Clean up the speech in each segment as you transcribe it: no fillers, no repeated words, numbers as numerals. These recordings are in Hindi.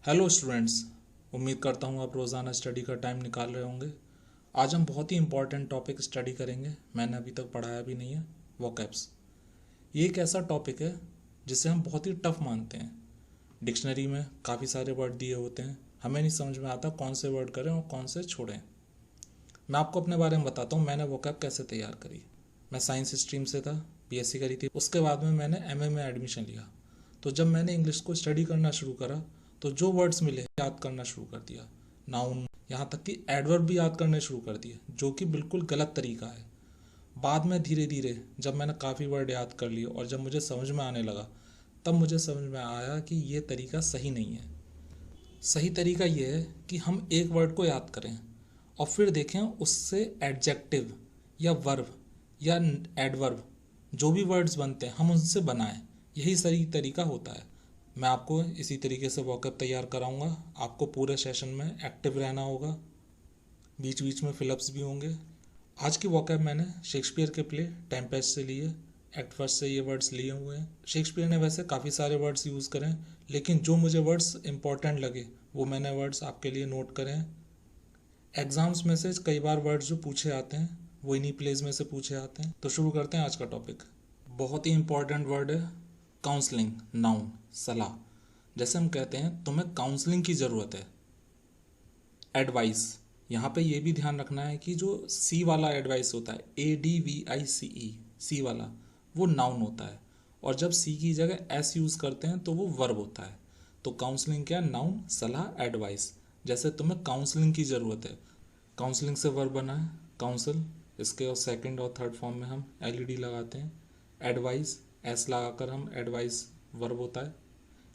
Hello students. उम्मीद करता हूँ आप रोज़ाना स्टडी का टाइम निकाल रहे होंगे। आज हम बहुत ही इंपॉर्टेंट टॉपिक स्टडी करेंगे, मैंने अभी तक पढ़ाया भी नहीं है, वोकैब्स। ये एक ऐसा टॉपिक है जिसे हम बहुत ही टफ मानते हैं। डिक्शनरी में काफ़ी सारे वर्ड दिए होते हैं, हमें नहीं समझ में आता कौन से वर्ड करें और कौन से छोड़ें। मैं आपको अपने बारे में बताता हूँ, मैंने वोकैब कैसे तैयार करी। मैं साइंस स्ट्रीम से था, बीएससी करी थी। उसके बाद में मैंने एमए में एडमिशन लिया। तो जब मैंने इंग्लिश को स्टडी करना शुरू करा तो जो वर्ड्स मिले याद करना शुरू कर दिया। नाउन, यहाँ तक कि एडवर्ब भी याद करने शुरू कर दिए, जो कि बिल्कुल गलत तरीका है। बाद में धीरे धीरे जब मैंने काफ़ी वर्ड याद कर लिए और जब मुझे समझ में आने लगा, तब मुझे समझ में आया कि ये तरीका सही नहीं है। सही तरीका ये है कि हम एक वर्ड को याद करें और फिर देखें उससे एडजेक्टिव या वर्ब या एडवर्ब जो भी वर्ड्स बनते हैं हम उनसे बनाएं। यही सही तरीका होता है। मैं आपको इसी तरीके से वॉकअप तैयार कराऊंगा। आपको पूरे सेशन में एक्टिव रहना होगा, बीच बीच में फिलअप्स भी होंगे। आज की वॉकअप मैंने शेक्सपियर के प्ले टेम्पेस्ट से लिए, एक्ट फर्स्ट से ये वर्ड्स लिए हुए हैं। शेक्सपियर ने वैसे काफ़ी सारे वर्ड्स यूज़ करें, लेकिन जो मुझे वर्ड्स इंपॉर्टेंट लगे वो मैंने वर्ड्स आपके लिए नोट करें। एग्जाम्स में से कई बार वर्ड्स जो पूछे आते हैं वो इन्हीं प्लेस में से पूछे आते हैं। तो शुरू करते हैं आज का टॉपिक। बहुत ही इंपॉर्टेंट वर्ड है काउंसलिंग, नाउन, सलाह। जैसे हम कहते हैं तुम्हें काउंसलिंग की ज़रूरत है। एडवाइस, यहाँ पे ये भी ध्यान रखना है कि जो सी वाला एडवाइस होता है, ADVICE, सी वाला, वो नाउन होता है। और जब सी की जगह एस यूज़ करते हैं तो वो वर्ब होता है। तो काउंसलिंग क्या है? नाउन, सलाह, एडवाइस। जैसे तुम्हें काउंसलिंग की ज़रूरत है, काउंसलिंग से वर्ब बना है काउंसिल। इसके और सेकंड और थर्ड फॉर्म में हम LED लगाते हैं। एडवाइस, एस लगाकर हम एडवाइस वर्ब होता है।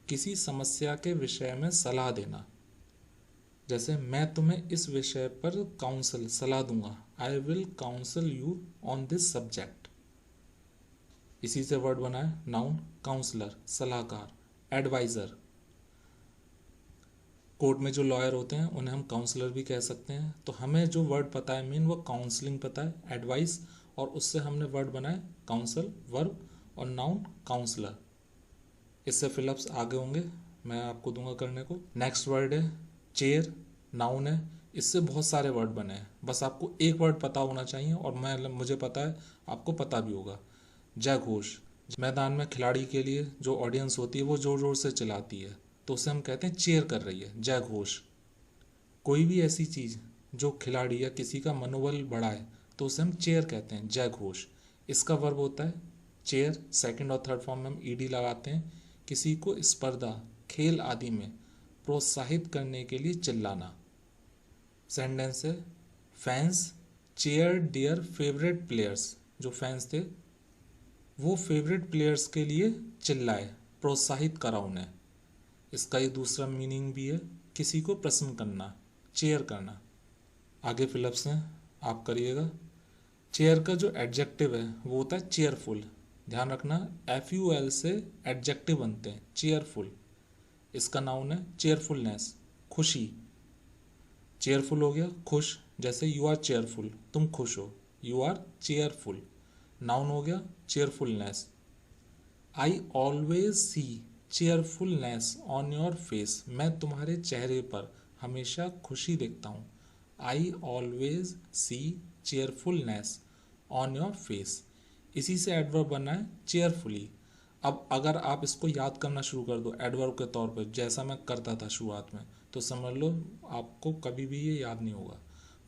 किसी समस्या के विषय में सलाह देना, जैसे मैं तुम्हें इस विषय पर काउंसिल, सलाह दूंगा, I will council you on this subject. इसी से वर्ड बना है नाउन, काउंसलर, सलाहकार, एडवाइज़र। कोर्ट में जो लॉयर होते हैं उन्हें हम काउंसलर भी कह सकते हैं। तो हमें जो वर्ड पता है मेन, वो काउंसलिंग पता है, एडवाइस, और उससे हमने वर्ड बनाए काउंसिल, वर्ब, और नाउन काउंसलर। इससे फिलअप्स आगे होंगे, मैं आपको दूंगा करने को। नेक्स्ट वर्ड है चेयर, नाउन है। इससे बहुत सारे वर्ड बने हैं, बस आपको एक वर्ड पता होना चाहिए, और मुझे पता है आपको पता भी होगा। जय घोष, मैदान में खिलाड़ी के लिए जो ऑडियंस होती है वो जोर जोर से चिल्लाती है, तो उसे हम कहते हैं चीयर कर रही है, जय घोष। कोई भी ऐसी चीज़ जो खिलाड़ी या किसी का मनोबल बढ़ाए तो उसे हम चेयर कहते हैं, जय घोष। इसका वर्ब होता है चेयर। सेकंड और थर्ड फॉर्म में हम ED लगाते हैं। किसी को स्पर्धा, खेल आदि में प्रोत्साहित करने के लिए चिल्लाना। सेंटेंस है fans chair dear favourite players. जो फैंस थे वो फेवरेट प्लेयर्स के लिए चिल्लाए, प्रोत्साहित करा उन्हें। इसका एक दूसरा मीनिंग भी है, किसी को प्रसन्न करना, चेयर करना। आगे फिलअप्स हैं, आप करिएगा। चेयर का जो एडजेक्टिव है वो होता है चेयरफुल। ध्यान रखना, FUL से एडजेक्टिव बनते हैं, चेयरफुल। इसका नाउन है चेयरफुलनेस, खुशी। चेयरफुल हो गया खुश, जैसे यू आर चेयरफुल, तुम खुश हो, यू आर चेयरफुल। नाउन हो गया cheerfulness. I always see cheerfulness on your face. मैं तुम्हारे चेहरे पर हमेशा खुशी देखता हूँ। I always see cheerfulness on your face. इसी से एडवर्ब बना है चेयरफुली। अब अगर आप इसको याद करना शुरू कर दो एडवर्ब के तौर पर, जैसा मैं करता था शुरुआत में, तो समझ लो आपको कभी भी ये याद नहीं होगा।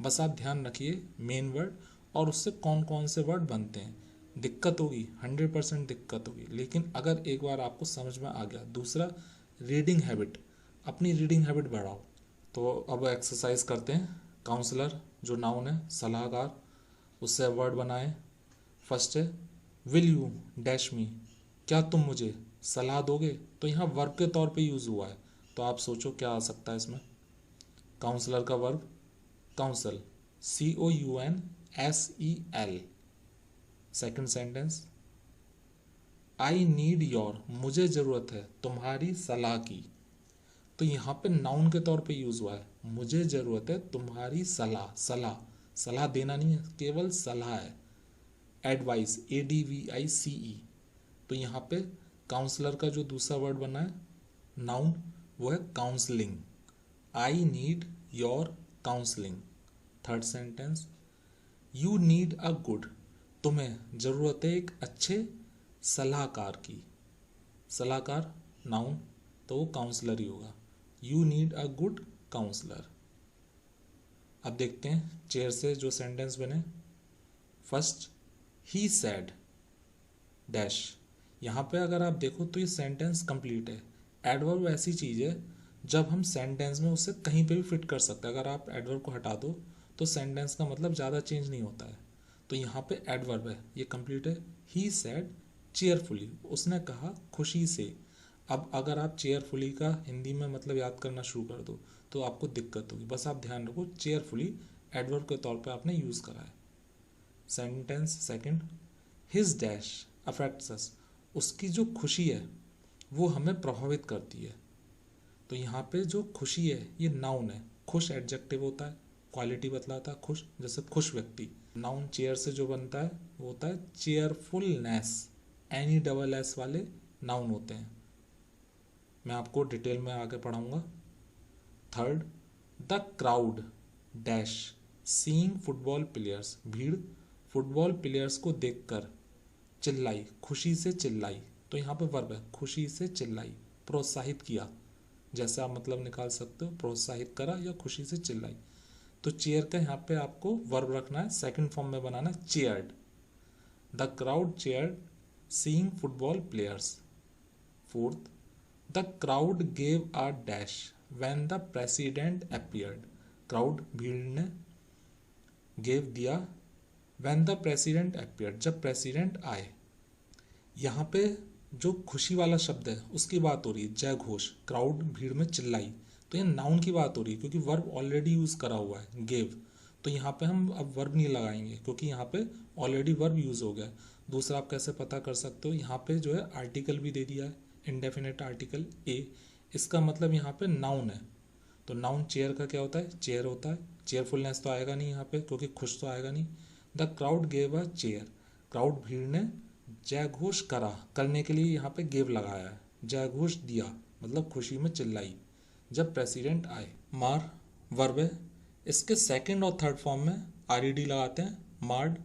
बस आप ध्यान रखिए मेन वर्ड और उससे कौन कौन से वर्ड बनते हैं। दिक्कत होगी, 100% दिक्कत होगी, लेकिन अगर एक बार आपको समझ में आ गया। दूसरा, रीडिंग हैबिट, अपनी रीडिंग हैबिट बढ़ाओ। तो अब एक्सरसाइज करते हैं। काउंसलर जो नाउन है, सलाहकार, उससे वर्ड बनाएं। फर्स्ट है विल यू डैश मी, क्या तुम मुझे सलाह दोगे। तो यहाँ वर्ब के तौर पे यूज़ हुआ है, तो आप सोचो क्या आ सकता है इसमें। काउंसलर का verb counsel, COUNSEL। Second sentence, I need your, मुझे ज़रूरत है तुम्हारी सलाह की। तो यहाँ पे नाउन के तौर पे यूज़ हुआ है, मुझे ज़रूरत है तुम्हारी सलाह। सलाह, सलाह देना नहीं है, केवल सलाह है। Advice, ADVICE। तो यहाँ पे काउंसलर का जो दूसरा वर्ड बना है नाउन, वो है counselling. I need your counselling. Third sentence, you need a good, तुम्हें ज़रूरत है एक अच्छे सलाहकार की। सलाहकार नाउन, तो वो काउंसलर ही होगा। You need a good counsellor. अब देखते हैं चेयर से जो सेंटेंस बने। First, he said dash. यहाँ पे अगर आप देखो तो ये सेंटेंस कंप्लीट है। एडवर्ब ऐसी चीज़ है जब हम सेंटेंस में उसे कहीं पे भी फिट कर सकते हैं। अगर आप एडवर्ब को हटा दो तो सेंटेंस का मतलब ज़्यादा चेंज नहीं होता है। तो यहाँ पे एडवर्ब है, ये कंप्लीट है। ही सैड चेयरफुली, उसने कहा खुशी से। अब अगर आप चेयरफुली का हिंदी में मतलब याद करना शुरू कर दो तो आपको दिक्कत होगी। बस आप ध्यान रखो चेयरफुली एडवर्ब के तौर पे आपने यूज़ करा है। Sentence second, his dash affects us, उसकी जो खुशी है वो हमें प्रभावित करती है। तो यहाँ पे जो खुशी है ये नाउन है। खुश एडजेक्टिव होता है, क्वालिटी बतलाता है खुश, जैसे खुश व्यक्ति। नाउन चेयर से जो बनता है वो होता है चेयरफुलनेस। एनी डबल एस वाले नाउन होते हैं। मैं आपको डिटेल में आगे पढ़ाऊंगा। Third, the crowd dash seeing football players, भीड़ फुटबॉल प्लेयर्स को देखकर चिल्लाई, खुशी से चिल्लाई। तो यहाँ पे वर्ब है, खुशी से चिल्लाई, प्रोत्साहित किया। जैसे आप मतलब निकाल सकते हो, प्रोत्साहित करा या खुशी से चिल्लाई। तो चेयर का यहाँ पे आपको वर्ब रखना है, सेकंड फॉर्म में बनाना है chaired. The crowd chaired seeing football players. Fourth, the crowd gave a dash when the president appeared. Crowd भीड़ ने गेव दिया व्हेन द प्रेसिडेंट अपीयर्ड, जब प्रेसिडेंट आए। यहाँ पे जो खुशी वाला शब्द है उसकी बात हो रही है, जय घोष। क्राउड भीड़ में चिल्लाई, तो ये नाउन की बात हो रही है क्योंकि वर्ब ऑलरेडी यूज करा हुआ है गेव। तो यहाँ पे हम अब वर्ब नहीं लगाएंगे क्योंकि यहाँ पे ऑलरेडी वर्ब यूज हो गया। दूसरा आप कैसे पता कर सकते हो, यहाँ पे जो है आर्टिकल भी दे दिया है, इंडेफिनेट आर्टिकल ए। इसका मतलब यहाँ पे नाउन है। तो नाउन चेयर का क्या होता है, चेयर होता है। चेयरफुलनेस तो आएगा नहीं यहाँ पे क्योंकि खुश तो आएगा नहीं। The crowd gave a chair, crowd भीड़ ने जय घोष करा, करने के लिए यहाँ पे गेव लगाया है। जय घोष दिया मतलब खुशी में चिल्लाई जब प्रेसिडेंट आए। मार वर्ब है, इसके सेकंड और थर्ड फॉर्म में आरईडी लगाते हैं, मार्ड।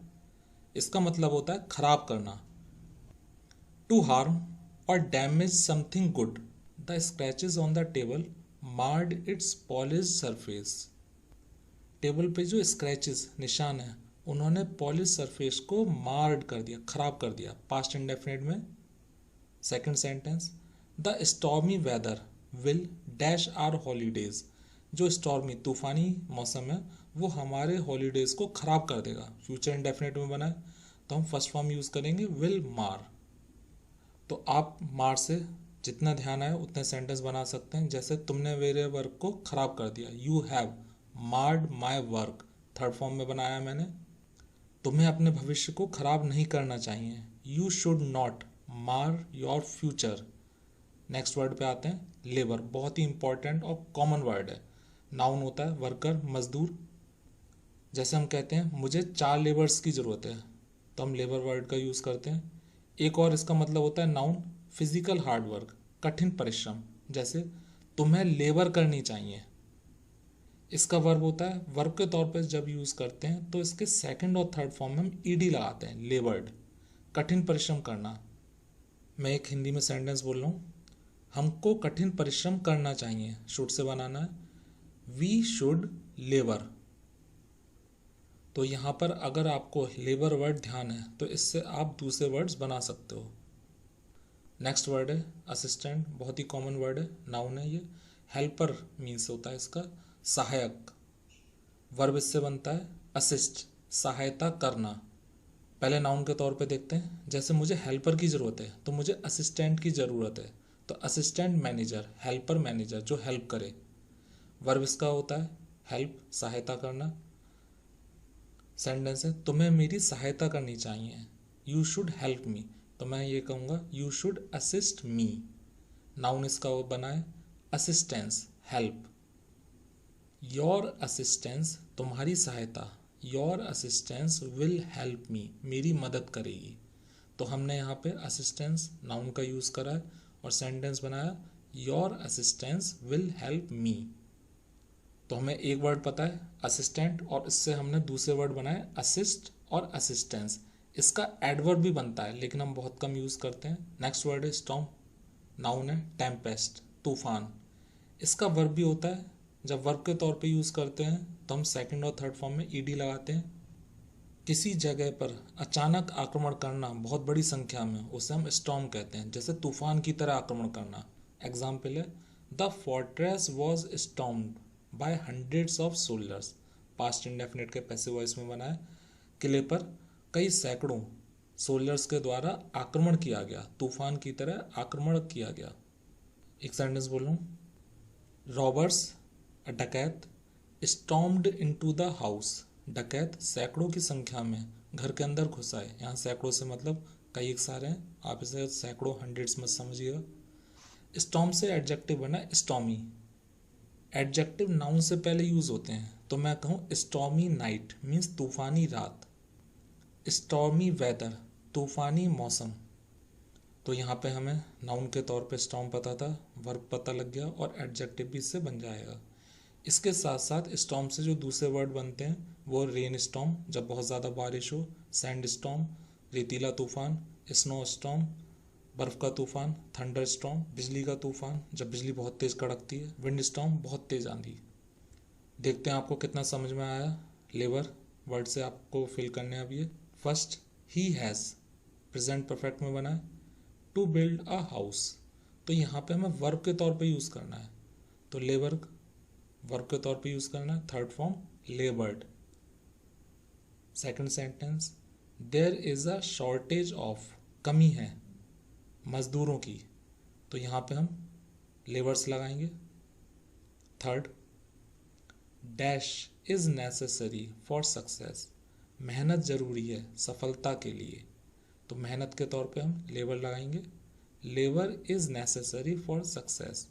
इसका मतलब होता है खराब करना। टू हार्म और damage something good, the scratches on the table marred its polish surface. Table पे जो स्क्रैचेस निशान है उन्होंने पॉलिश सरफेस को मार्ड कर दिया, खराब कर दिया। पास्ट इंडेफिनिट में। Second sentence, the stormy weather will dash our holidays, जो स्टॉर्मी तूफानी मौसम है वो हमारे हॉलीडेज को खराब कर देगा। फ्यूचर इंडेफिनिट में बना है तो हम फर्स्ट फॉर्म यूज करेंगे विल मार। तो आप मार से जितना ध्यान आए उतने सेंटेंस बना सकते हैं। जैसे तुमने मेरे वर्क को खराब कर दिया, you have marred my work, third form में बनाया मैंने। तुम्हें अपने भविष्य को खराब नहीं करना चाहिए, यू शुड नॉट मार योर फ्यूचर। नेक्स्ट वर्ड पे आते हैं, लेबर। बहुत ही इंपॉर्टेंट और कॉमन वर्ड है। नाउन होता है वर्कर, मजदूर। जैसे हम कहते हैं मुझे 4 लेबर्स की ज़रूरत है तो हम लेबर वर्ड का यूज़ करते हैं। एक और इसका मतलब होता है नाउन फिजिकल हार्ड वर्क, कठिन परिश्रम। जैसे तुम्हें लेबर करनी चाहिए, इसका वर्ब होता है। वर्ब के तौर पर जब यूज़ करते हैं तो इसके सेकंड और थर्ड फॉर्म में हम ईडी लगाते हैं, लेबर्ड, कठिन परिश्रम करना। मैं एक हिंदी में सेंटेंस बोल रहा हूँ, हमको कठिन परिश्रम करना चाहिए, शुड से बनाना है, वी शुड लेबर। तो यहाँ पर अगर आपको लेबर वर्ड ध्यान है तो इससे आप दूसरे वर्ड्स बना सकते हो। नेक्स्ट वर्ड है असिस्टेंट, बहुत ही कॉमन वर्ड है, नाउन है ये। हेल्पर मीन्स होता है इसका सहायक। वर्ब इससे बनता है असिस्ट, सहायता करना। पहले नाउन के तौर पे देखते हैं। जैसे मुझे हेल्पर की ज़रूरत है तो मुझे असिस्टेंट की ज़रूरत है, तो असिस्टेंट मैनेजर, हेल्पर मैनेजर जो हेल्प करे। वर्ब इसका होता है हेल्प, सहायता करना। सेंटेंस है तुम्हें मेरी सहायता करनी चाहिए, यू शुड हेल्प मी, तो मैं ये कहूँगा you should assist me. Noun इसका वो बना है असिस्टेंस, हेल्प। योर असिस्टेंस, तुम्हारी सहायता, your assistance will help me, मेरी मदद करेगी। तो हमने यहाँ पे असिस्टेंस नाउन का यूज़ करा है और सेंटेंस बनाया your assistance will help me. तो हमें एक वर्ड पता है असिस्टेंट, और इससे हमने दूसरे वर्ड बनाए असिस्ट और असिस्टेंस। इसका एडवर्ब भी बनता है लेकिन हम बहुत कम यूज़ करते हैं। नेक्स्ट वर्ड है स्टॉर्म, नाउन है टेम्पेस्ट, तूफान। इसका वर्ब भी होता है, जब वर्ब के तौर पे यूज़ करते हैं तो हम सेकंड और थर्ड फॉर्म में ईडी लगाते हैं। किसी जगह पर अचानक आक्रमण करना बहुत बड़ी संख्या में, उसे हम स्टॉर्म कहते हैं, जैसे तूफान की तरह आक्रमण करना। एग्जाम्पल है the fortress was stormed by hundreds of soldiers. Past indefinite के पैसिव वॉइस में बना है। किले पर कई सैकड़ों सोल्जर्स के द्वारा आक्रमण किया गया, तूफान की तरह आक्रमण किया गया। एक सेंटेंस बोल रहा हूँ, रॉबर्स अ डकैत स्टॉर्म्ड इनटू द हाउस। डकैत सैकड़ों की संख्या में घर के अंदर घुस आए। यहाँ सैकड़ों से मतलब कई एक सारे हैं, आप इसे सैकड़ों हंड्रेड्स में समझिएगा। स्टॉर्म से एडजेक्टिव बना स्टॉर्मी। एडजेक्टिव नाउन से पहले यूज होते हैं, तो मैं कहूँ स्टॉर्मी नाइट मीन्स तूफानी रात, स्टॉर्मी वेदर तूफानी मौसम। तो यहाँ पे हमें नाउन के तौर पे स्टॉर्म पता था, वर्ब पता लग गया और एडजेक्टिव भी इससे बन जाएगा। इसके साथ साथ स्टॉर्म से जो दूसरे वर्ड बनते हैं वो रेन स्टॉर्म, जब बहुत ज़्यादा बारिश हो, सैंड स्टॉर्म रेतीला तूफान, स्नो स्टॉर्म बर्फ़ का तूफान, थंडर स्टॉर्म बिजली का तूफान जब बिजली बहुत तेज़ कड़कती है, विंड स्टॉर्म बहुत तेज़ आंधी। देखते हैं आपको कितना समझ में आया। लेबर वर्ड से आपको फिल करने अब ये। First he has, present perfect में बना है, टू बिल्ड अ हाउस। तो यहाँ पे हमें वर्ब के तौर पे यूज़ करना है, तो लेबर वर्ब के तौर पे यूज़ करना है। Third form laboured. Second sentence there is a shortage of, कमी है मजदूरों की, तो यहाँ पे हम लेबर्स लगाएंगे। Third dash is necessary for success, मेहनत ज़रूरी है सफलता के लिए, तो मेहनत के तौर पे हम लेबर लगाएंगे। Labour is necessary for success.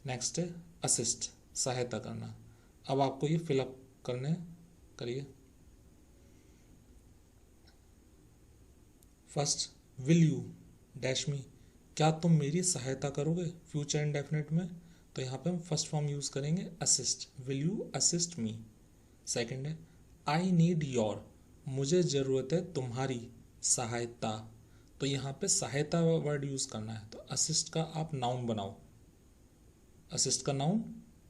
Next है असिस्ट, सहायता करना। अब आपको ये फिलअप करने, करिए। फर्स्ट विल यू डैश मी, क्या तुम मेरी सहायता करोगे, फ्यूचर इंडेफिनिट में, तो यहाँ पे हम फर्स्ट फॉर्म यूज़ करेंगे assist, will you assist me. Second है आई नीड योर, मुझे ज़रूरत है तुम्हारी सहायता, तो यहाँ पे सहायता वर्ड यूज़ करना है, तो असिस्ट का आप नाउन बनाओ। असिस्ट का नाउन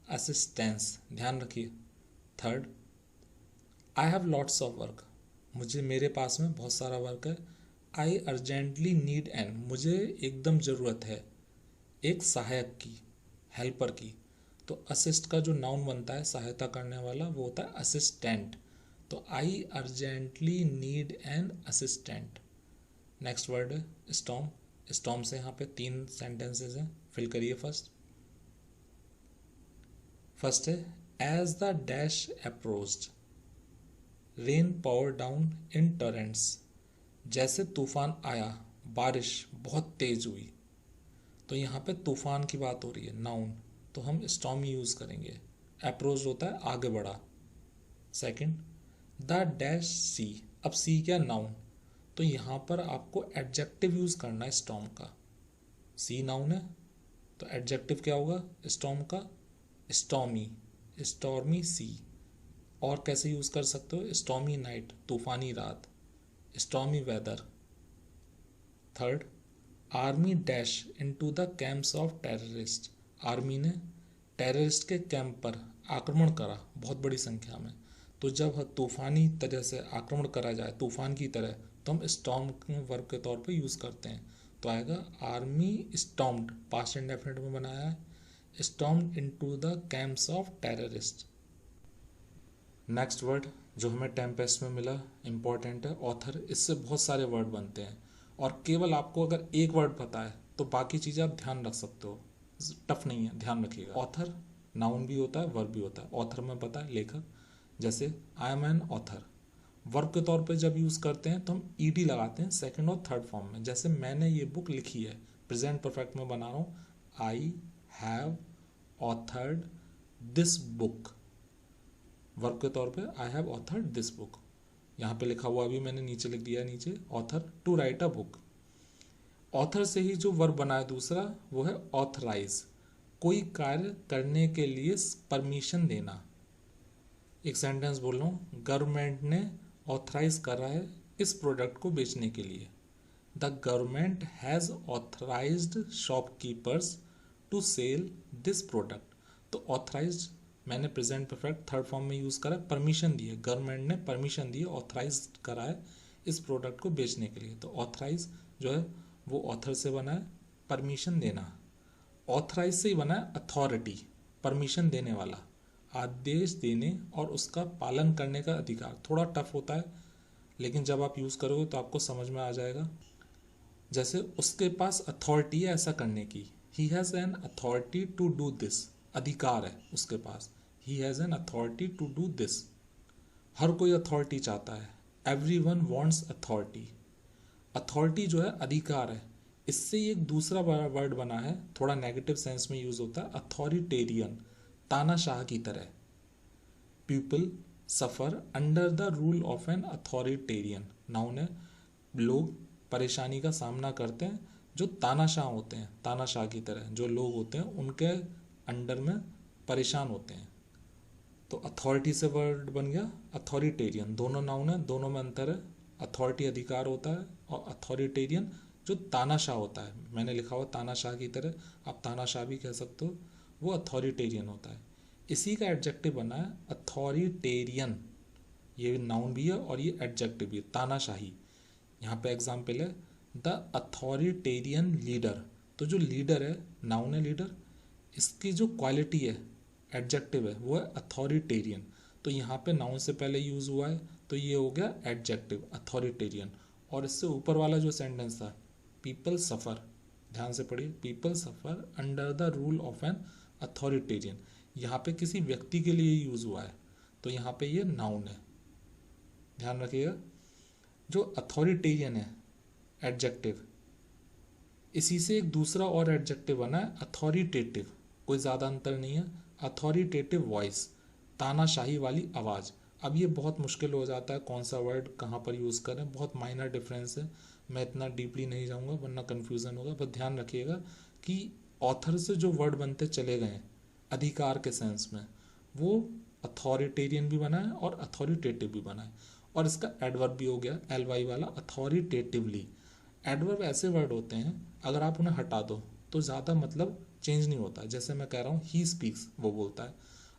असिस्टेंस, ध्यान रखिए। Third I have lots of work, मुझे मेरे पास में बहुत सारा वर्क है। आई अर्जेंटली नीड एन, मुझे एकदम ज़रूरत है एक सहायक की, हेल्पर की, तो असिस्ट का जो नाउन बनता है सहायता करने वाला वो होता है असिस्टेंट, तो I urgently need an assistant. Next word है स्टॉर्म। स्टॉर्म से यहाँ पे 3 सेंटेंसेस हैं, फिल करिए। फर्स्ट है as the dash approached rain poured down in torrents, जैसे तूफान आया बारिश बहुत तेज हुई, तो यहाँ पे तूफान की बात हो रही है, नाउन, तो हम स्टॉर्म यूज़ करेंगे। अप्रोच होता है आगे बढ़ा। सेकंड द डैश सी, अब सी क्या, नाउन, तो यहाँ पर आपको एडजेक्टिव यूज़ करना है स्टॉर्म का। सी नाउन है तो एडजेक्टिव क्या होगा स्टॉर्म का, स्टॉर्मी, स्टॉर्मी सी। और कैसे यूज़ कर सकते हो, स्टॉर्मी नाइट तूफानी रात, stormy weather. Third army dash into the camps of terrorist, army ने टेररिस्ट के कैंप पर आक्रमण करा बहुत बड़ी संख्या में, तो जब तूफानी तरह से आक्रमण करा जाए तूफान की तरह, तो हम स्टॉर्म वर्ब के तौर पे यूज़ करते हैं, तो आएगा आर्मी स्टॉर्म्ड, पास्ट इंडेफिनिट में बनाया है, stormed into the camps of terrorist. Next word जो हमें टेम्पेस्ट में मिला इंपॉर्टेंट है ऑथर। इससे बहुत सारे वर्ड बनते हैं और केवल आपको अगर एक वर्ड पता है तो बाकी चीज़ें आप ध्यान रख सकते हो, टफ नहीं है, ध्यान रखिएगा। ऑथर नाउन भी होता है वर्ब भी होता है। ऑथर में पता है लेखक, जैसे I am an author. Verb के तौर पे जब यूज़ करते हैं तो हम ईडी लगाते हैं सेकंड और थर्ड फॉर्म में, जैसे मैंने ये बुक लिखी है, प्रेजेंट परफेक्ट में बना रहा हूँ, I have authored this book. Verb के तौर पे I have authored this book, यहाँ पे लिखा हुआ भी मैंने नीचे लिख दिया है, नीचे author to write a book. Author से ही जो वर्ब बना है दूसरा वो है ऑथराइज, कोई कार्य करने के लिए परमिशन देना। एक सेंटेंस बोल रहा हूँ, गवर्नमेंट ने ऑथराइज करा है इस प्रोडक्ट को बेचने के लिए। The government has authorised shopkeepers to sell this product. तो ऑथराइज्ड मैंने प्रेजेंट परफेक्ट थर्ड फॉर्म में यूज़ करा, परमिशन दी है, गवर्नमेंट ने परमिशन दी है, ऑथराइज करा है इस प्रोडक्ट को बेचने के लिए। तो ऑथराइज जो है वो ऑथर से बना है, परमिशन देना। ऑथराइज से ही बना है अथॉरिटी, परमिशन देने वाला, आदेश देने और उसका पालन करने का अधिकार। थोड़ा टफ होता है लेकिन जब आप यूज़ करोगे तो आपको समझ में आ जाएगा। जैसे उसके पास अथॉरिटी है ऐसा करने की, he has an authority to do this, अधिकार है उसके पास, he has an authority to do this. हर कोई अथॉरिटी चाहता है, everyone wants authority. Authority जो है अधिकार है, इससे ही एक दूसरा वर्ड बना है, थोड़ा नेगेटिव सेंस में यूज होता है, अथॉरिटेरियन, तानाशाह की तरह। People suffer under the rule of an authoritarian, noun है, लोग परेशानी का सामना करते हैं जो तानाशाह होते हैं, तानाशाह की तरह जो लोग होते हैं उनके अंडर में परेशान होते हैं। तो अथॉरिटी से वर्ड बन गया अथॉरिटेरियन, दोनों नाउन है, दोनों में अंतर है। अथॉरिटी अधिकार होता है और अथॉरिटेरियन जो तानाशाह होता है, मैंने लिखा हुआ तानाशाह की तरह, आप तानाशाह भी कह सकते हो, वो अथॉरिटेरियन होता है। इसी का एडजेक्टिव बना है अथॉरिटेरियन, ये नाउन भी है और ये एडजेक्टिव भी है, तानाशाही। यहाँ पे एग्जाम्पल है द अथॉरिटेरियन लीडर, तो जो लीडर है, नाउन है लीडर, इसकी जो क्वालिटी है, एडजेक्टिव है, वो है अथॉरिटेरियन। तो यहाँ पे नाउन से पहले यूज हुआ है तो ये हो गया एडजेक्टिव अथॉरिटेरियन। और इससे ऊपर वाला जो सेंटेंस था, पीपल सफ़र, ध्यान से पढ़िए, people suffer under the rule of an authoritarian, यहाँ पे किसी व्यक्ति के लिए यूज हुआ है तो यहाँ पे ये नाउन है, ध्यान रखिएगा। जो अथॉरिटेरियन है एडजेक्टिव, इसी से एक दूसरा और एडजेक्टिव बना है अथॉरिटेटिव, कोई ज़्यादा अंतर नहीं है, अथॉरिटेटिव वॉइस, तानाशाही वाली आवाज़। अब ये बहुत मुश्किल हो जाता है कौन सा वर्ड कहाँ पर यूज़ करें, बहुत माइनर डिफरेंस है, मैं इतना डीपली नहीं जाऊँगा वरना कन्फ्यूज़न होगा। बस ध्यान रखिएगा कि ऑथर से जो वर्ड बनते चले गए हैं अधिकार के सेंस में, वो अथॉरिटेरियन भी बना है और अथॉरिटेटिव भी बना है। और इसका एडवर्ब भी हो गया एल वाई वाला, अथॉरिटेटिवली। एडवर्ब ऐसे वर्ड होते हैं अगर आप उन्हें हटा दो तो ज़्यादा मतलब चेंज नहीं होता। जैसे मैं कह रहा हूँ ही स्पीक्स, वो बोलता है।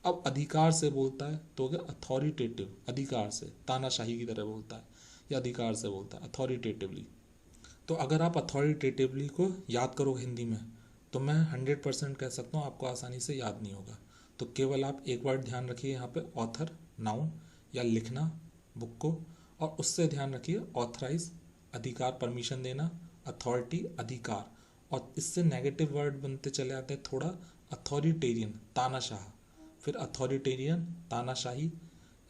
अब अधिकार से बोलता है तो हो गया अथॉरिटेटिव, अधिकार से, तानाशाही की तरह बोलता है या अधिकार से बोलता है अथॉरिटेटिवली। तो अगर आप अथॉरिटेटिवली को याद करो हिंदी में तो मैं 100% कह सकता हूँ आपको आसानी से याद नहीं होगा। तो केवल आप एक वर्ड ध्यान रखिए यहाँ पे, ऑथर, नाउन या लिखना बुक को, और उससे ध्यान रखिए ऑथराइज, अधिकार, परमिशन देना, अथॉरिटी, अधिकार, और इससे नेगेटिव वर्ड बनते चले आते हैं थोड़ा, अथॉरिटेरियन, तानाशाह, फिर अथॉरिटेरियन, तानाशाही,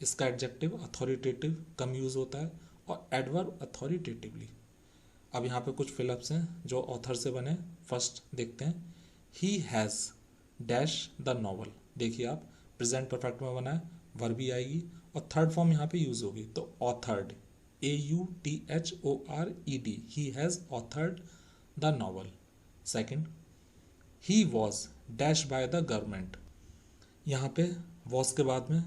इसका एडजेक्टिव अथॉरिटेटिव कम यूज़ होता है, और एडवर्ब अथॉरिटेटिवली। अब यहाँ पे कुछ फिलअप्स हैं जो ऑथर से बने। फर्स्ट देखते हैं, he has dash the novel, देखिए आप प्रेजेंट परफेक्ट में बना है, वर्ब भी आएगी और थर्ड फॉर्म यहाँ पे यूज़ होगी तो authored, AUTHORED, he has authored the novel. Second, he was dash by the government, यहाँ पे वॉज के बाद में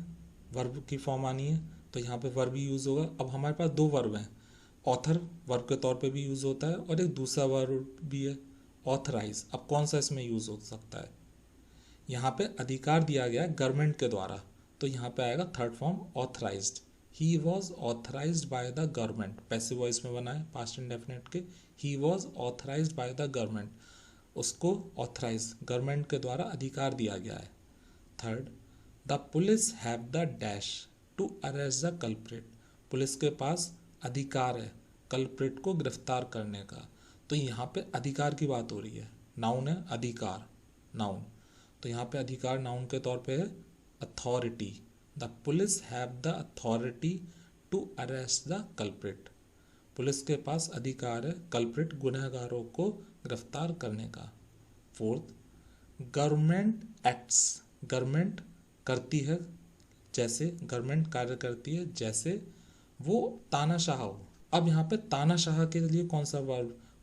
वर्ब की फॉर्म आनी है तो यहाँ पे वर्ब भी यूज़ होगा। अब हमारे पास दो वर्ब हैं, ऑथर वर्ब के तौर पे भी यूज़ होता है और एक दूसरा वर्ब भी है ऑथराइज। अब कौन सा इसमें यूज़ हो सकता है, यहाँ पे अधिकार दिया गया है गवर्नमेंट के द्वारा तो यहाँ पे आएगा third form authorised, he was authorised by the government, passive voice में बना है पास्ट इंडेफिनिट के, he was authorised by the government, उसको ऑथराइज गवर्नमेंट के द्वारा अधिकार दिया गया है। Third, the police have the dash to arrest the culprit, police के पास अधिकार है कल्प्रिट को गिरफ्तार करने का। तो यहाँ पे अधिकार की बात हो रही है, नाउन है अधिकार, नाउन, तो यहाँ पे अधिकार नाउन के तौर पे है authority, the police have the authority to arrest the culprit, police के पास अधिकार है कल्प्रिट गुनहगारों को गिरफ्तार करने का। फोर्थ, गवर्नमेंट एक्ट्स, गवर्नमेंट करती है जैसे, गवर्नमेंट कार्य करती है जैसे वो तानाशाह हो। अब यहाँ पे तानाशाह के लिए कौन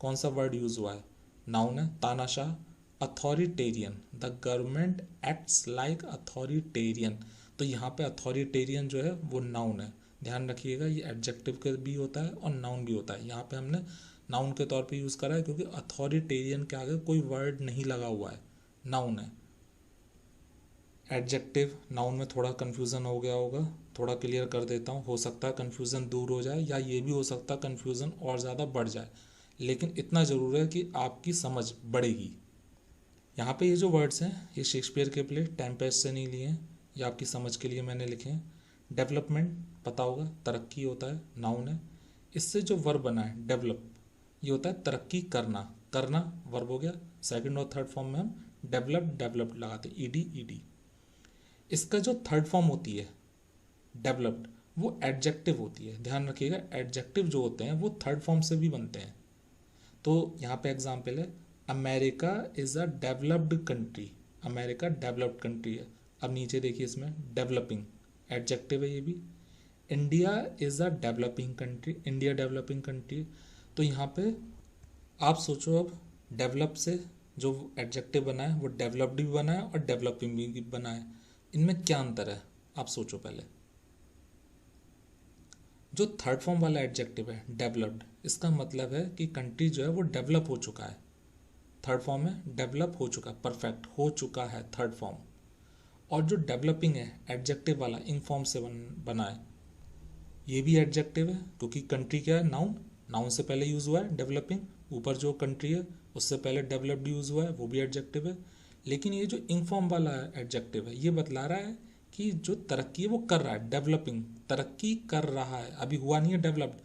कौन सा वर्ड यूज़ हुआ है, नाउन है। तानाशाह, authoritarian, the government acts like authoritarian, तो यहाँ पे अथॉरिटेरियन जो है वो नाउन है। ध्यान रखिएगा ये एडजेक्टिव के भी होता है और नाउन भी होता है। यहाँ पे हमने नाउन के तौर पे यूज़ करा है क्योंकि अथॉरिटेरियन के आगे कोई वर्ड नहीं लगा हुआ है, नाउन है। एडजेक्टिव नाउन में थोड़ा कन्फ्यूज़न हो गया होगा, थोड़ा क्लियर कर देता हूँ, हो सकता है कन्फ्यूज़न दूर हो जाए या ये भी हो सकता है कन्फ्यूज़न और ज़्यादा बढ़ जाए, लेकिन इतना ज़रूर है कि आपकी समझ बढ़ेगी। यहाँ पे ये जो वर्ड्स हैं ये शेक्सपियर के प्ले टेम्पेस्ट से नहीं लिए हैं, ये आपकी समझ के लिए मैंने लिखे हैं। डेवलपमेंट पता होगा, तरक्की होता है, नाउन है। इससे जो वर्ब बना है डेवलप, ये होता है तरक्की करना, करना वर्ब हो गया। सेकंड और थर्ड फॉर्म में हम डेवलप्ड लगाते हैं, ईडी। इसका जो थर्ड फॉर्म होती है डेवलप्ड, वो एडजेक्टिव होती है। ध्यान रखिएगा एडजेक्टिव जो होते हैं वो थर्ड फॉर्म से भी बनते हैं। तो यहाँ पे एग्जाम्पल है, America is a developed country, America developed country है। अब नीचे देखिए इसमें डेवलपिंग एडजेक्टिव है ये भी। India is a developing country, India developing country. तो यहाँ पे आप सोचो अब डेवलप से जो एडजेक्टिव बना है वो डेवलप्ड भी बना है और डेवलपिंग भी बना है, इनमें क्या अंतर है आप सोचो पहले। जो थर्ड फॉर्म वाला एडजेक्टिव है डेवलप्ड, इसका मतलब है कि कंट्री जो है वो डेवलप हो चुका है। थर्ड फॉर्म में डेवलप हो चुका है, परफेक्ट हो चुका है थर्ड फॉर्म। और जो डेवलपिंग है एडजेक्टिव वाला इन फॉर्म से बना है, ये भी एडजेक्टिव है क्योंकि कंट्री क्या है, नाउन, नाउन से पहले यूज़ हुआ है डेवलपिंग। ऊपर जो कंट्री है उससे पहले डेवलप्ड यूज़ हुआ है, वो भी एडजेक्टिव है। लेकिन ये जो इन फॉर्म वाला एडजेक्टिव है ये बतला रहा है कि जो तरक्की है वो कर रहा है, डेवलपिंग, तरक्की कर रहा है, अभी हुआ नहीं है डेवलप्ड,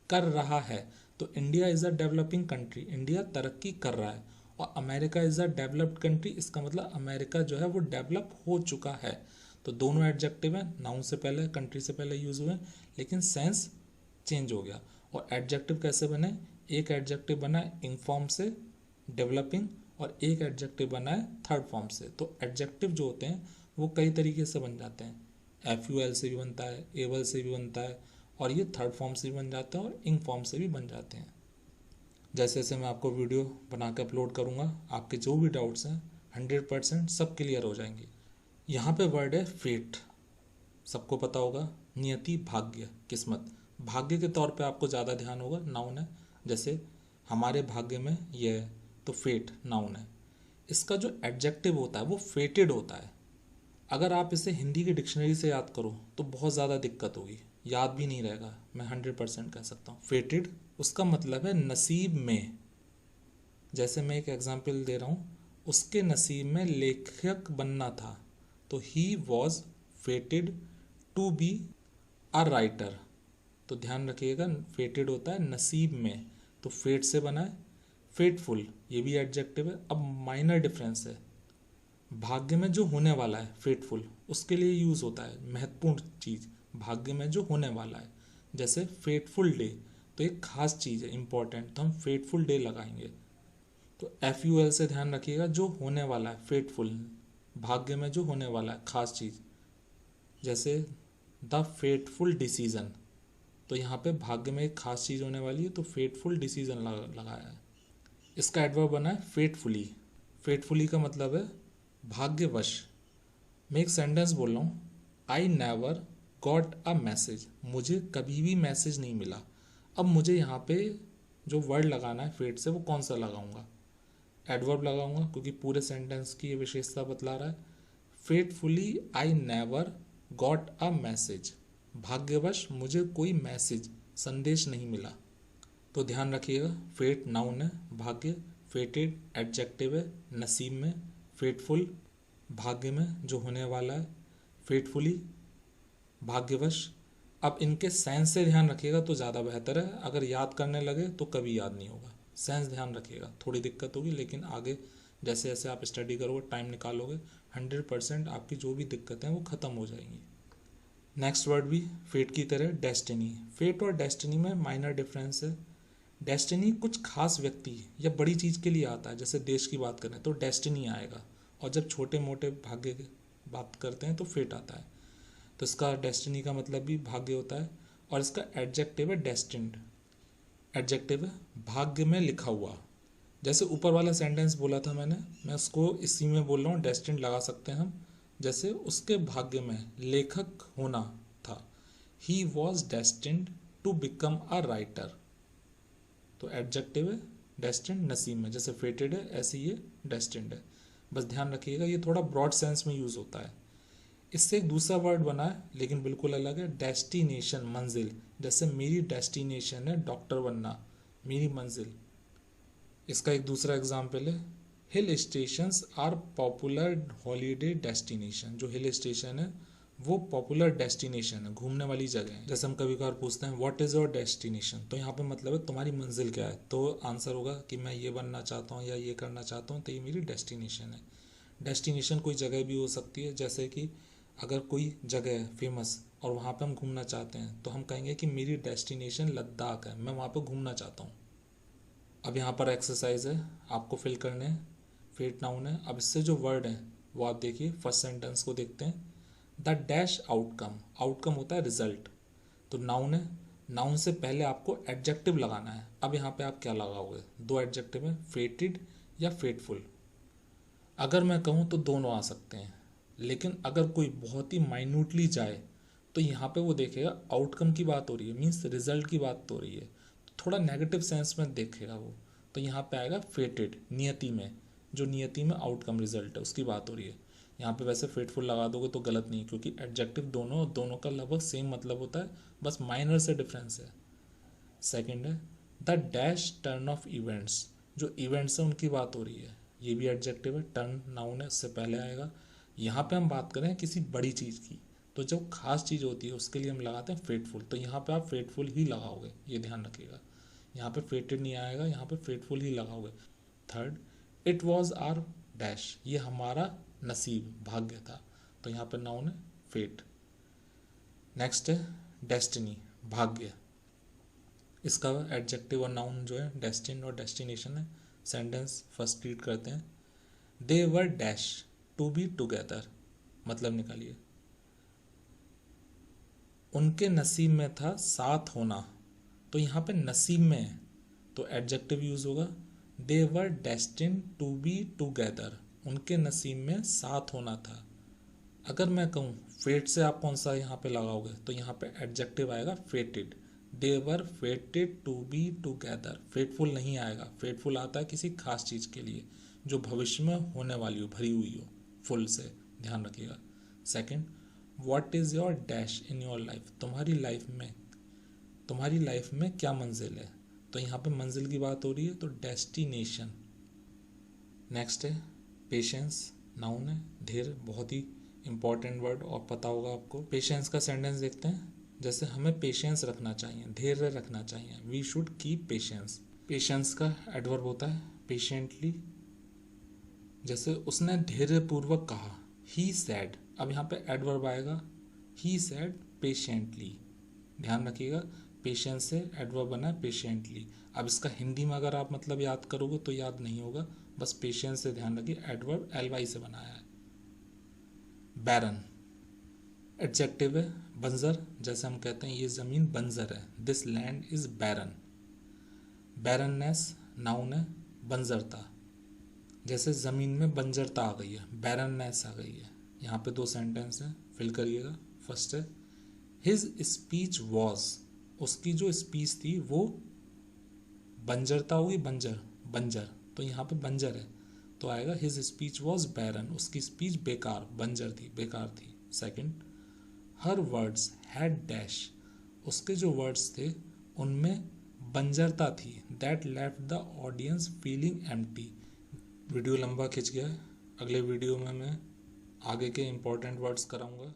कर रहा है। तो India is a developing country, India तरक्की कर रहा है। और America is a developed country, इसका मतलब अमेरिका जो है वो डेवलप हो चुका है। तो दोनों एडजेक्टिव हैं, नाउन से पहले कंट्री से पहले यूज़ हुए, लेकिन सेंस चेंज हो गया। और एडजेक्टिव कैसे बने, एक एडजेक्टिव बना है इन फॉर्म से डेवलपिंग और एक एडजेक्टिव बना है थर्ड फॉर्म से। तो एडजेक्टिव जो होते हैं वो कई तरीके से बन जाते हैं, FUL से भी बनता है, एबल से भी बनता है, और ये थर्ड फॉर्म से भी बन जाते हैं और इन फॉर्म से भी बन जाते हैं। जैसे जैसे मैं आपको वीडियो बना के अपलोड करूँगा, आपके जो भी डाउट्स हैं 100% सब क्लियर हो जाएंगे। यहाँ पे वर्ड है फेट, सबको पता होगा, नियति, भाग्य, किस्मत। भाग्य के तौर पे आपको ज़्यादा ध्यान होगा, नाउन है। जैसे हमारे भाग्य में ये है, तो फेट नाउन है। इसका जो एडजेक्टिव होता है वो फेटेड होता है। अगर आप इसे हिंदी की डिक्शनरी से याद करो तो बहुत ज़्यादा दिक्कत होगी, याद भी नहीं रहेगा, मैं 100% कह सकता हूँ। फेटेड उसका मतलब है नसीब में। जैसे मैं एक एग्जांपल दे रहा हूँ, उसके नसीब में लेखक बनना था, तो he was fated to be a writer. तो ध्यान रखिएगा फेटेड होता है नसीब में, तो फेट से बना है फेटफुल, ये भी एडजेक्टिव है। अब माइनर डिफरेंस है, भाग्य में जो होने वाला है फेटफुल, उसके लिए यूज़ होता है महत्वपूर्ण चीज़, भाग्य में जो होने वाला है। जैसे फेटफुल डे, तो एक खास चीज़ है इंपॉर्टेंट, तो हम फेटफुल डे लगाएंगे। तो FUL से ध्यान रखिएगा, जो होने वाला है फेटफुल, भाग्य में जो होने वाला है खास चीज़। जैसे द फेटफुल डिसीजन, तो यहाँ पे भाग्य में एक खास चीज़ होने वाली है, तो फेटफुल डिसीजन लगाया है। इसका एडवर्ब बना है फेटफुली। फेटफुली का मतलब है भाग्यवश। मैं एक सेंटेंस बोल रहा हूँ, आई नेवर गॉट अ मैसेज, मुझे कभी भी मैसेज नहीं मिला। अब मुझे यहाँ पे जो वर्ड लगाना है फेट से, वो कौन सा लगाऊंगा, एडवर्ब लगाऊंगा, क्योंकि पूरे सेंटेंस की ये विशेषता बतला रहा है। Fatefully I never got a message, भाग्यवश मुझे कोई मैसेज, संदेश नहीं मिला। तो ध्यान रखिएगा, फेट नाउन है, भाग्य, फेटेड एडजेक्टिव है, नसीब में, फेटफुल भाग्य में जो होने वाला है, फेटफुली भाग्यवश। अब इनके सेंस से ध्यान रखिएगा तो ज़्यादा बेहतर है, अगर याद करने लगे तो कभी याद नहीं होगा। सेंस ध्यान रखिएगा, थोड़ी दिक्कत होगी, लेकिन आगे जैसे जैसे आप स्टडी करोगे, टाइम निकालोगे, 100% आपकी जो भी दिक्कतें हैं वो ख़त्म हो जाएंगी। नेक्स्ट वर्ड भी फेट की तरह डेस्टिनी। फेट और डेस्टिनी में माइनर डिफरेंस है। डेस्टिनी कुछ खास व्यक्ति या बड़ी चीज़ के लिए आता है, जैसे देश की बात करें तो डेस्टिनी आएगा, और जब छोटे मोटे भाग्य की बात करते हैं तो फेट आता है। तो इसका डेस्टिनी का मतलब भी भाग्य होता है, और इसका एडजेक्टिव है डेस्टिन्ड। एडजेक्टिव है भाग्य में लिखा हुआ। जैसे ऊपर वाला सेंटेंस बोला था मैंने, मैं उसको इसी में बोल रहा हूँ, डेस्टिन्ड लगा सकते हैं हम। जैसे उसके भाग्य में लेखक होना था, he was destined to become a writer. तो एडजेक्टिव है डेस्टिन्ड नसीब में, जैसे फेटेड है ऐसे ये डेस्टिन्ड है। बस ध्यान रखिएगा ये थोड़ा ब्रॉड सेंस में यूज़ होता है। इससे एक दूसरा वर्ड बना है लेकिन बिल्कुल अलग है, डेस्टिनेशन, मंजिल। जैसे मेरी डेस्टिनेशन है डॉक्टर बनना, मेरी मंजिल। इसका एक दूसरा एग्जाम्पल है, hill stations are popular holiday destination. जो हिल स्टेशन है वो पॉपुलर डेस्टिनेशन है, घूमने वाली जगह है। जैसे हम कभी कभार पूछते हैं व्हाट इज़ योर डेस्टिनेशन, तो यहाँ पे मतलब है तुम्हारी मंजिल क्या है, तो आंसर होगा कि मैं ये बनना चाहता हूँ या ये करना चाहता हूँ, तो ये मेरी डेस्टिनेशन है। डेस्टिनेशन कोई जगह भी हो सकती है, जैसे कि अगर कोई जगह है फेमस और वहाँ पे हम घूमना चाहते हैं तो हम कहेंगे कि मेरी डेस्टिनेशन लद्दाख है, मैं वहाँ पे घूमना चाहता हूँ। अब यहाँ पर एक्सरसाइज है, आपको फिल करने हैं, फेट नाउन है। अब इससे जो वर्ड है वो आप देखिए, फर्स्ट सेंटेंस को देखते हैं। द डैश आउटकम, आउटकम होता है रिजल्ट, तो नाउन है। नाउन से पहले आपको एडजेक्टिव लगाना है। अब यहाँ पे आप क्या लगाओगे, दो एडजेक्टिव है, फेटेड या फेटफुल। अगर मैं कहूँ तो दोनों आ सकते हैं, लेकिन अगर कोई बहुत ही माइन्यूटली जाए तो यहाँ पे वो देखेगा आउटकम की बात हो रही है, मीन्स रिजल्ट की बात हो रही है, तो थोड़ा नेगेटिव सेंस में देखेगा वो, तो यहाँ पे आएगा फेटेड, नियति में, जो नियति में आउटकम रिजल्ट है उसकी बात हो रही है। यहाँ पे वैसे फेटफुल लगा दोगे तो गलत नहीं, क्योंकि एडजेक्टिव दोनों का लगभग सेम मतलब होता है, बस माइनर से डिफरेंस है। सेकंड है the dash turn off events, जो इवेंट्स है उनकी बात हो रही है, ये भी एडजेक्टिव है, टर्न नाउन है, उससे पहले आएगा। यहाँ पे हम बात करें किसी बड़ी चीज़ की, तो जब खास चीज़ होती है उसके लिए हम लगाते हैं फेटफुल, तो यहाँ पे आप फेटफुल ही लगाओगे, ये ध्यान रखिएगा। यहाँ पे फेटेड नहीं आएगा, यहाँ पे फेटफुल ही लगाओगे। Third, it was our dash, ये हमारा नसीब, भाग्य था, तो यहाँ पे नाउन है फेट। नेक्स्ट है डेस्टिनी, भाग्य। इसका एडजेक्टिव और नाउन जो है डेस्टिन और डेस्टिनेशन है। सेंटेंस फर्स्ट रीड करते हैं, दे वर डैश टू बी टुगेदर, मतलब निकालिए, उनके नसीब में था साथ होना, तो यहाँ पे नसीब में है तो एडजेक्टिव यूज होगा, दे वर डेस्टिन टू बी टुगेदर, उनके नसीब में साथ होना था। अगर मैं कहूँ फेट से आप कौन सा यहाँ पे लगाओगे, तो यहाँ पे एडजेक्टिव आएगा fated, they were fated to be together. Fateful नहीं आएगा, फेटफुल आता है किसी खास चीज़ के लिए जो भविष्य में होने वाली हो, भरी हुई हो, फुल से, ध्यान रखिएगा। Second, what is your dash in your life, तुम्हारी लाइफ में क्या मंजिल है, तो यहाँ पे मंजिल की बात हो रही है, तो डेस्टिनेशन। नेक्स्ट है पेशेंस, नाउन है, धैर्य, बहुत ही इंपॉर्टेंट वर्ड और पता होगा आपको। पेशेंस का सेंटेंस देखते हैं, जैसे हमें पेशेंस रखना चाहिए, धैर्य रखना चाहिए, we should keep patience. Patience का एडवर्ब होता है पेशेंटली, जैसे उसने धैर्यपूर्वक कहा, ही सैड, अब यहाँ पे एडवर्ब आएगा, ही सैड पेशेंटली, ध्यान रखिएगा, पेशेंस से एडवर्ब बना है पेशेंटली। अब इसका हिंदी में अगर आप मतलब याद करोगे तो याद नहीं होगा, बस पेशेंस से ध्यान रखिए, एडवर्ब एलवाई से बनाया है। बैरन, एडजेक्टिव है बंजर, जैसे हम कहते हैं ये ज़मीन बंजर है, this land is barren. Barrenness, noun है, बंजरता, जैसे ज़मीन में बंजरता आ गई है, बैरननेस आ गई है। यहाँ पे दो सेंटेंस हैं, फिल करिएगा। फर्स्ट है हिज स्पीच वॉज, उसकी जो स्पीच थी वो बंजरता होगी, बंजर, तो यहाँ पे बंजर है तो आएगा हिज स्पीच वॉज बैरन, उसकी स्पीच बेकार, बंजर थी, बेकार थी। Second, her words had dash, उसके जो वर्ड्स थे उनमें बंजरता थी, that left the audience feeling empty. Video लंबा खिंच गया है, अगले वीडियो में मैं आगे के इंपॉर्टेंट वर्ड्स कराऊंगा।